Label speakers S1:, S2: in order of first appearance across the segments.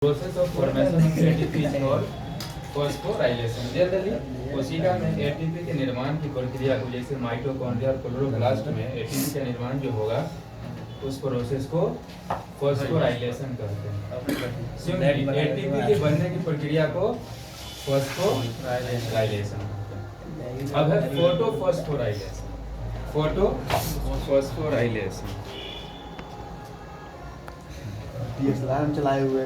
S1: Process of formation of ATP और phosphorylation. Generally कोशिका में एटीपी के निर्माण की प्रक्रिया को जैसे माइटोकॉन्ड्रिया और क्लोरोप्लास्ट में एटीपी का निर्माण जो होगा उस प्रोसेस को फॉस्फोराइलेशन कहते हैं। एटीपी के बनने की प्रक्रिया को फॉस्फोराइलेशन कहते हैं। अब है फोटोफॉस्फोराइलेशन। फोटोफॉस्फोराइलेशन
S2: चलाए हुए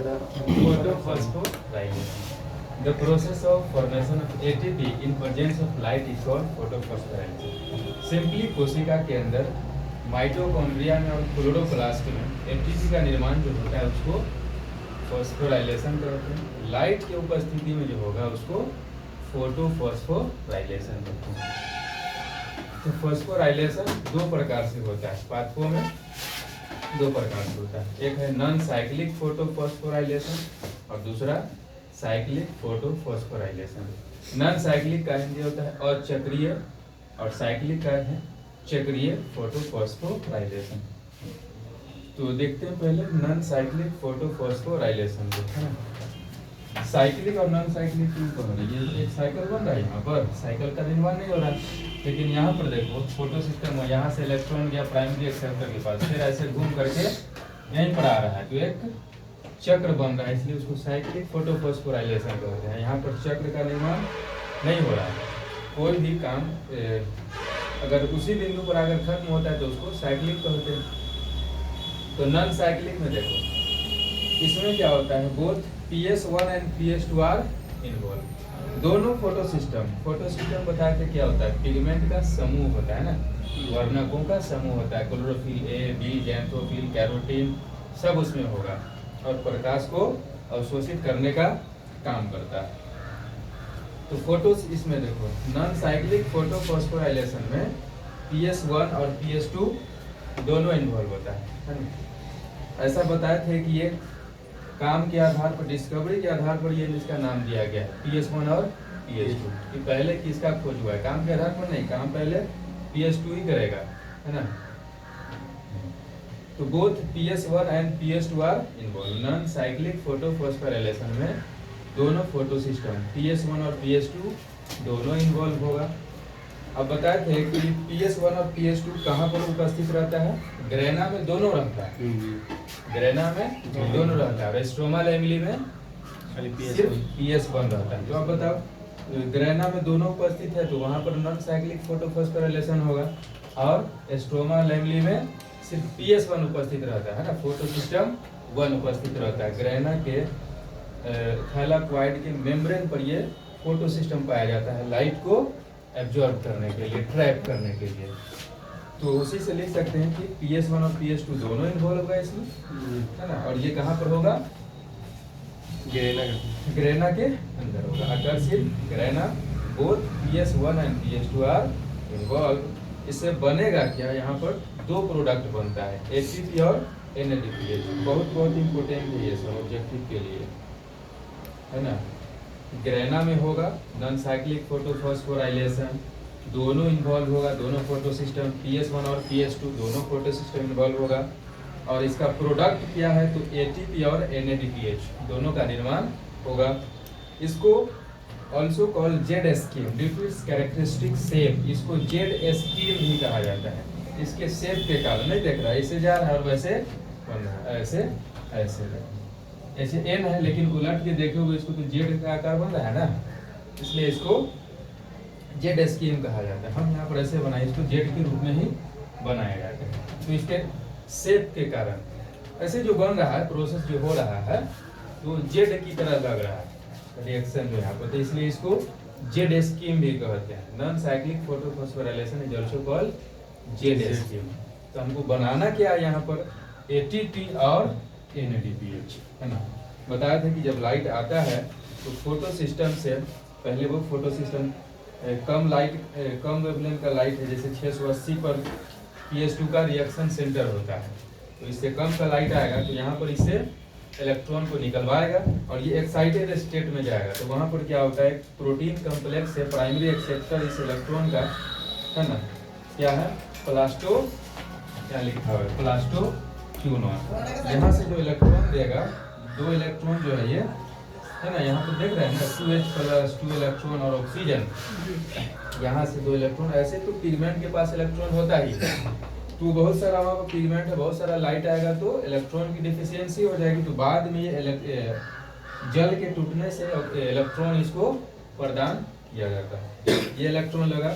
S1: The process of formation of ATP in presence of light is called photophosphorylations. Simply कोशिका के अंदर माइटोकॉन्ड्रिया में और क्लोरोप्लास्ट में एटीपी का निर्माण जो होता है उसको फॉस्फोराइलेशन कहते हैं। लाइट की उपस्थिति में जो होगा उसको फोटोफॉस्फोराइलेशन कहते हैं। तो फॉस्फोराइलेशन दो प्रकार से होता है, पाथवों में दो प्रकार से होता है। एक है नॉन साइक्लिक फोटोफॉस्फोराइलेशन और दूसरा साइक्लिक फोटोफॉस्फोराइलेशन। नॉन साइक्लिक का हिंदी होता है अचक्रीय और साइक्लिक का है चक्रीय फोटोफॉस्फोराइलेशन। तो देखते हैं पहले नॉन साइक्लिक फोटोफॉस्फोराइलेशन को, है ना। साइक्लिक और नॉन साइक्लिक क्यों कह रही है? एक साइकिल बन रहा है, यहाँ पर साइकिल का निर्माण नहीं हो रहा है, लेकिन यहाँ पर देखो फोटो सिस्टम है, यहाँ से इलेक्ट्रॉन गया प्राइमरी एक्सेप्टर के पास, फिर ऐसे घूम करके यहीं पर आ रहा है, तो एक चक्र बन रहा है, इसलिए उसको साइक्लिक फोटोफॉस्फोराइलेशन कहते हैं। यहाँ पर चक्र का निर्माण नहीं हो रहा है, कोई भी काम अगर उसी बिंदु पर अगर खत्म होता है तो उसको साइक्लिक कहते हैं। तो नॉन साइक्लिक में देखो इसमें क्या होता है, both PS1 and PS2 are involve. दोनों फोटो सिस्टम बताए थे क्या होता है, पिगमेंट का समूह होता है ना, वर्णकों का समूह होता है, chlorophyll A, B, xanthophyll, carotene सब उसमें होगा और प्रकाश को अवशोषित करने का काम करता है। तो फोटोस इसमें देखो नॉन साइक्लिक फोटोफॉस्फोराइलेशन में PS1 और PS2 दोनों इन्वॉल्व होता है। ऐसा बताए थे कि ये काम के आधार पर, डिस्कवरी के आधार पर ये इसका नाम दिया गया है PS1 और PS2 कि पहले किसका खोज हुआ है, काम के आधार पर नहीं, काम पहले PS2 ही करेगा, है ना। तो both PS1 and PS2 are involve. Non cyclic photophosphorylation में दोनों फोटो सिस्टम PS1 और PS2 दोनों इन्वॉल्व होगा। अब बताए थे कि PS1 और PS2 कहाँ पर उपस्थित रहता है, ग्रेना में दोनों रहता है, ग्रेना में दोनों रहता है और स्ट्रोमा लैमेली में सिर्फ PS1 रहता है। तो अब बताओ ग्रेना में दोनों उपस्थित है तो वहाँ पर नॉन साइक्लिक फोटोफॉस्फोराइलेशन होगा और स्ट्रोमा लैमेली में सिर्फ PS1 उपस्थित रहता है ना, फोटो सिस्टम 1 उपस्थित रहता है। ग्रेना के थैलाकोइड के मेम्ब्रेन पर ये फोटो सिस्टम पाया जाता है, लाइट को एब्जॉर्ब करने के लिए, ट्रैप करने के लिए। तो उसी से लिख सकते हैं कि PS1 और PS2 दोनों इन्वॉल्व होगा इसमें, है ना। और ये कहाँ पर होगा, ग्रेना के अंदर होगा। आकर्षित grana both PS1 and PS2 are involve. इससे बनेगा क्या, यहाँ पर दो प्रोडक्ट बनता है, ATP और NADPH। बहुत इम्पोर्टेंट है ये सब ऑब्जेक्टिव के लिए, है ना। ग्रेना में होगा नॉन साइक्लिक फोटोफॉस्फोराइलेशन, दोनों इन्वॉल्व होगा, दोनों फोटो सिस्टम PS1 और PS2 दोनों फोटो सिस्टम इन्वॉल्व होगा। और इसका प्रोडक्ट क्या है, तो ATP और NADPH दोनों का निर्माण होगा। इसको also call Z scheme due to its characteristic shape. इसको जेड स्कीम भी कहा जाता है, इसके शेप के कारण। नहीं देख रहा है, ऐसे जा रहा है और वैसे बन रहा है, ऐसे एन है लेकिन उलट के देखोगे इसको तो जेड का आकार बन रहा है ना, इसलिए इसको जेड स्कीम कहा जाता है। हम यहाँ पर ऐसे बनाए, इसको जेड के रूप में ही बनाया जाता है। तो इसके शेप के कारण ऐसे जो बन रहा है, प्रोसेस जो हो रहा है तो जेड की तरह लग रहा है रिएक्शन जो यहाँ पर, तो इसलिए इसको जेड स्कीम भी कहते हैं। Non cyclic photophosphorylation is also called Z scheme. तो हमको बनाना क्या है यहाँ पर, ATP और NADPH, है ना। बताया था कि जब लाइट आता है तो फोटो सिस्टम से पहले वो फोटो सिस्टम कम वेवलेंथ का लाइट है, जैसे 680 पर PS2 का रिएक्शन सेंटर होता है, तो इससे कम का लाइट आएगा तो यहाँ पर इससे इलेक्ट्रॉन को निकलवाएगा और ये एक्साइटेड स्टेट में जाएगा। तो वहाँ पर क्या होता है, प्रोटीन कम्प्लेक्स से प्राइमरी एक्सेप्टर इस इलेक्ट्रॉन का, है ना, क्या है, प्लास्टो, क्या लिखा हुआ है, प्लास्टो Q0। यहाँ से जो इलेक्ट्रॉन देगा दो इलेक्ट्रॉन जो है ये है ना, यहाँ पे देख रहे हैं ना 2H+ 2 इलेक्ट्रॉन और ऑक्सीजन, यहाँ से 2 इलेक्ट्रॉन। ऐसे तो पिगमेंट के पास इलेक्ट्रॉन होता ही है, तो बहुत सारा वहाँ पर पिगमेंट है, बहुत सारा लाइट आएगा तो इलेक्ट्रॉन की डिफिशियंसी हो जाएगी, तो बाद में ये जल के टूटने से इलेक्ट्रॉन इसको प्रदान किया जाता है। ये इलेक्ट्रॉन लगा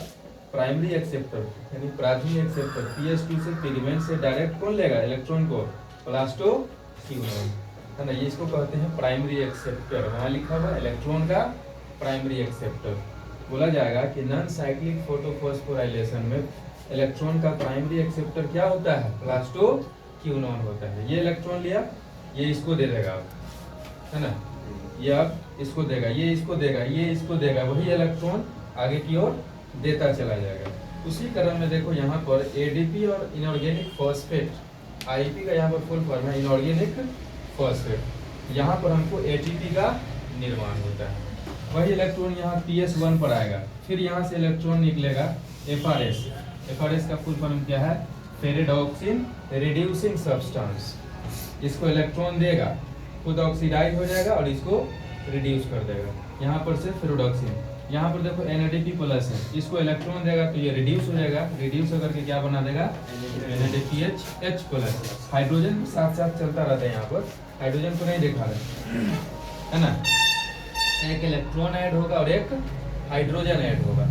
S1: प्राइमरी एक्सेप्टर यानी प्राथमिक एक्सेप्टर, PS2 से पिगमेंट से डायरेक्ट कौन लेगा इलेक्ट्रॉन को, प्लास्टोक्यूनोन है ना, ये इसको कहते हैं प्राइमरी एक्सेप्टर। वहाँ लिखा हुआ इलेक्ट्रॉन का प्राइमरी एक्सेप्टर। बोला जाएगा कि नॉन साइक्लिक फोटोफॉस्फोराइलेशन में इलेक्ट्रॉन का प्राइमरी एक्सेप्टर क्या होता है, प्लास्टोक्यूनोन होता है। ये इलेक्ट्रॉन लिया, ये इसको दे देगा है ना, ये अब इसको देगा, ये इसको देगा, ये इसको देगा, वही इलेक्ट्रॉन आगे की ओर देता चला जाएगा। उसी क्रम में देखो यहाँ पर ADP और इनऑर्गेनिक फॉस्फेट, IUP का यहाँ पर फुल फॉर्म है इनऑर्गेनिक फॉस्फेट। यहाँ पर हमको ATP का निर्माण होता है। वही इलेक्ट्रॉन यहाँ PS1 पर आएगा, फिर यहाँ से इलेक्ट्रॉन निकलेगा FRS। FRS का फुल फॉर्म क्या है, फेरेडॉक्सिन रिड्यूसिंग सब्सटेंस। इसको इलेक्ट्रॉन देगा, खुद ऑक्सीडाइज हो जाएगा और इसको रिड्यूस कर देगा। यहाँ पर से फेरेडॉक्सिन, यहाँ पर देखो NADP+ है, इसको इलेक्ट्रॉन देगा तो ये रिड्यूस हो जाएगा, रिड्यूस होकर के क्या बना देगा NADPH+। हाइड्रोजन साथ साथ चलता रहता है, यहाँ पर हाइड्रोजन को नहीं दिखा रहे है ना, एक इलेक्ट्रॉन ऐड होगा और एक हाइड्रोजन ऐड होगा,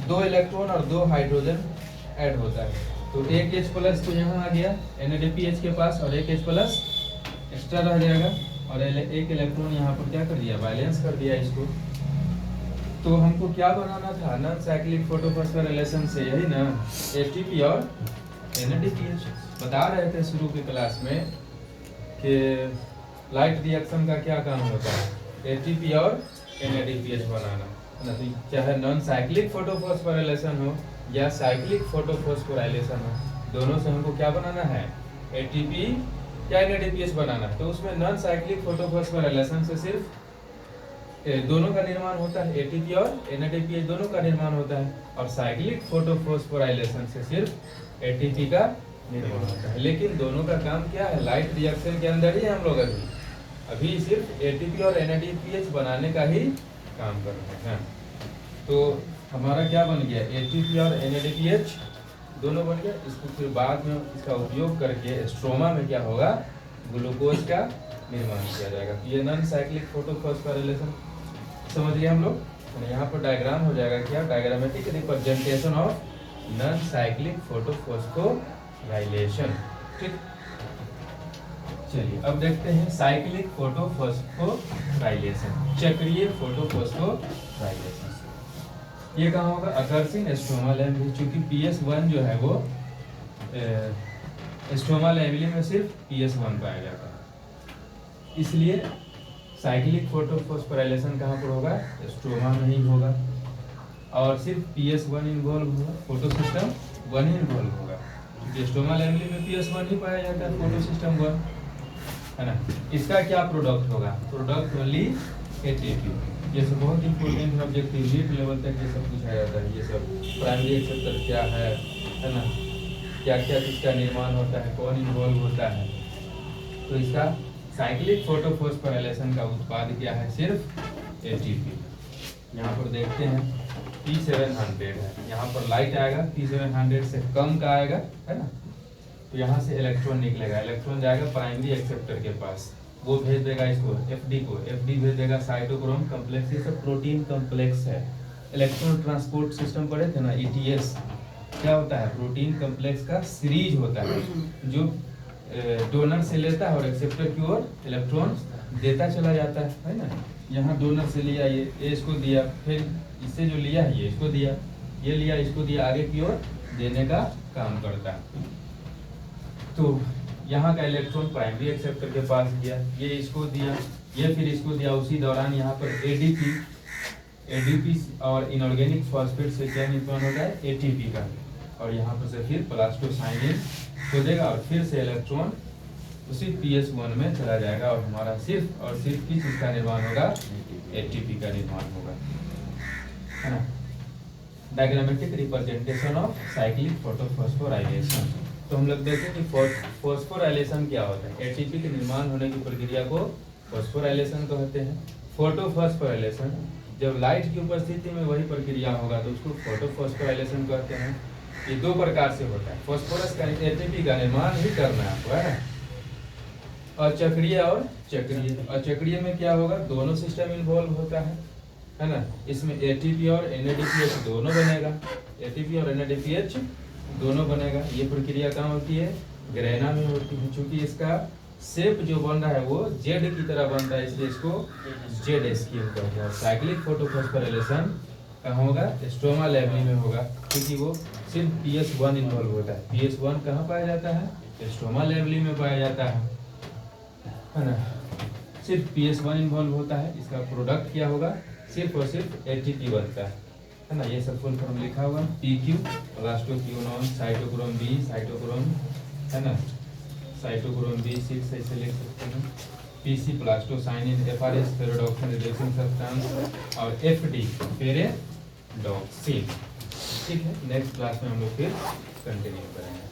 S1: 2 इलेक्ट्रॉन और 2 हाइड्रोजन ऐड होता है। तो एक H+ तो यहाँ आ गया NADPH के पास और एक H+ एक्स्ट्रा रह जाएगा और एक इलेक्ट्रॉन यहाँ पर क्या कर दिया, बैलेंस कर दिया इसको। तो हमको क्या बनाना था नॉन साइक्लिक फोटोफॉस्फोराइलेशन से, यही ना ATP और NADPH। बता रहे थे शुरू के क्लास में कि लाइट रिएक्शन का क्या काम होता है, ATP और NADPH बनाना है ना। तो चाहे नॉन साइक्लिक फोटोफॉस्फोराइलेशन हो या साइक्लिक फोटोफॉस्फोराइलेशन हो, दोनों से हमको क्या बनाना है, ATP या NADPH बनाना है। तो उसमें नॉन साइक्लिक फोटोफॉस्फोराइलेशन से सिर्फ दोनों का निर्माण होता है, ATP और NADPH दोनों का निर्माण होता है, और साइक्लिक फोटोफॉस्फोराइलेशन से सिर्फ ATP का निर्माण होता है। लेकिन दोनों का काम क्या है, लाइट रिएक्शन के अंदर ही हम लोग अभी सिर्फ ATP और NADPH बनाने का ही काम कर रहे हैं। तो हमारा क्या बन गया, ATP और NADPH दोनों बन गया। इसको फिर बाद में इसका उपयोग करके स्ट्रोमा में क्या होगा, ग्लूकोज का निर्माण किया जाएगा। तो ये नॉन साइक्लिक फोटोफॉस्फोराइलेशन समझ गए हम लोग। यहाँ पर डायग्राम हो जाएगा क्या, diagrammatic representation of non cyclic photophosphorylation. ठीक, चलिए अब देखते हैं साइक्लिक फोटोफॉस्फोराइलेशन, चक्रीय फोटोफॉस्फोराइलेशन। ये कहाँ होगा, अकर्सिन स्ट्रोमा लैमेली। चूंकि PS1 जो है वो स्ट्रोमा लैमेली में सिर्फ PS1 पाया जाता है, इसलिए साइक्लिक फोटोफॉस्फोराइलेशन कहाँ पर होगा, स्ट्रोमा में ही होगा, और सिर्फ PS1 इन्वॉल्व होगा, फोटो सिस्टम 1 ही इन्वॉल्व होगा। क्योंकि स्ट्रोमा लैमेली में PS1 ही पाया जाता है, फोटो सिस्टम 1 है ना। इसका क्या प्रोडक्ट होगा, प्रोडक्ट ओनली ATP। ये सब बहुत इंपॉर्टेंट ऑब्जेक्टिव नीट लेवल तक ये सब पूछा जाता है। ये सब प्राइमरी एक्सेप्टर क्या है ना, क्या क्या किसका निर्माण होता है, कौन इन्वॉल्व होता है। तो इसका साइक्लिक फोटोफॉस्फोराइलेशन का उत्पाद क्या है, सिर्फ ATP। यहाँ पर देखते हैं P700 है, यहाँ पर लाइट आएगा, P700 से कम का आएगा है ना। तो यहाँ से इलेक्ट्रॉन निकलेगा, इलेक्ट्रॉन जाएगा प्राइमरी एक्सेप्टर के पास, वो भेज देगा इसको FD को, FD भेज देगा साइटोक्रोम कॉम्प्लेक्स। ये सब प्रोटीन कॉम्प्लेक्स है। इलेक्ट्रॉन ट्रांसपोर्ट सिस्टम पढ़े थे ना, ETS क्या होता है, प्रोटीन कॉम्प्लेक्स का सीरीज होता है जो डोनर से लेता है और एक्सेप्टर की ओर इलेक्ट्रॉन देता चला जाता है ना। यहाँ डोनर से लिया, ये इसको दिया, फिर इससे जो लिया है ये इसको दिया, ये लिया इसको दिया, आगे की ओर देने का काम करता है। तो यहाँ का इलेक्ट्रॉन प्राइमरी एक्सेप्टर के पास गया, ये इसको दिया, ये फिर इसको दिया। उसी दौरान यहाँ पर ADP और इनऑर्गेनिक फॉस्फेट से क्या निर्माण होता है, ATP का, और यहाँ पर से फिर प्लास्टोसाइनिन हो जाएगा और फिर से इलेक्ट्रॉन उसी PS1 में चला जाएगा और हमारा सिर्फ और सिर्फ किस चीज का निर्माण होगा, ATP का निर्माण होगा, है ना। Diagrammatic representation of cyclic photophosphorylation. तो हम लोग देखें कि फॉस्फोराइलेशन क्या होता है। एटीपी के निर्माण होने की प्रक्रिया को फॉस्फोराइलेशन कहते हैं। फोटोफॉस्फोराइलेशन, जब लाइट की उपस्थिति में वही प्रक्रिया होगा तो उसको फोटोफॉस्फोराइलेशन कहते हैं। ये दो प्रकार से होता है। फॉस्फोरस का एटीपी का निर्माण ही करना है आपको, है ना। अचक्रीय और चक्रीय। अचक्रीय में क्या होगा, दोनों सिस्टम इन्वॉल्व होता है ना। इसमें एटीपी और एनएडीपीएच दोनों बनेगा, एटीपी और एनएडीपीएच दोनों बनेगा। ये प्रक्रिया कहाँ होती है, ग्रेना में होती है। चूंकि इसका शेप जो बन रहा है वो जेड की तरह बन रहा है, इसलिए इसको जेड स्कीम कहते हैं। साइक्लिक फोटोफॉस्फोराइलेशन कहाँ होगा, स्ट्रोमा लेवली में होगा, क्योंकि वो सिर्फ PS1 इन्वॉल्व होता है। PS1 कहाँ पाया जाता है, स्ट्रोमा लेवली में पाया जाता है ना। सिर्फ PS1 इन्वॉल्व होता है। इसका प्रोडक्ट क्या होगा, सिर्फ और सिर्फ एटीपी बनता है ना। ये सब फुल फॉर्म लिखा हुआ, PQ plastoquinone, cytochrome B, cytochrome, है ना, साइटोक्रोम B6 ऐसे लिख सकते हैं। PC plastocyanin, FRS ferredoxin reducing substance, और FD फेरेडॉक्सिन। ठीक है, नेक्स्ट क्लास में हम लोग फिर कंटिन्यू करेंगे।